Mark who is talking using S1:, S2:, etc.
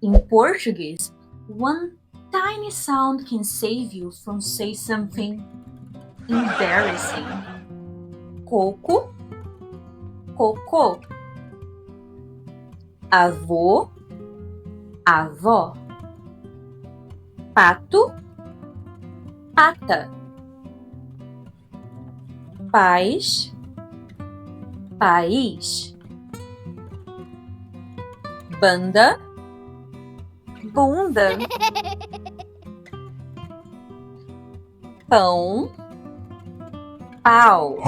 S1: In Portuguese, one tiny sound can save you from saying something embarrassing. Coco, cocô. Avô, avó. Pato, pata. Pais, país. Banda, bunda. Pão, pau.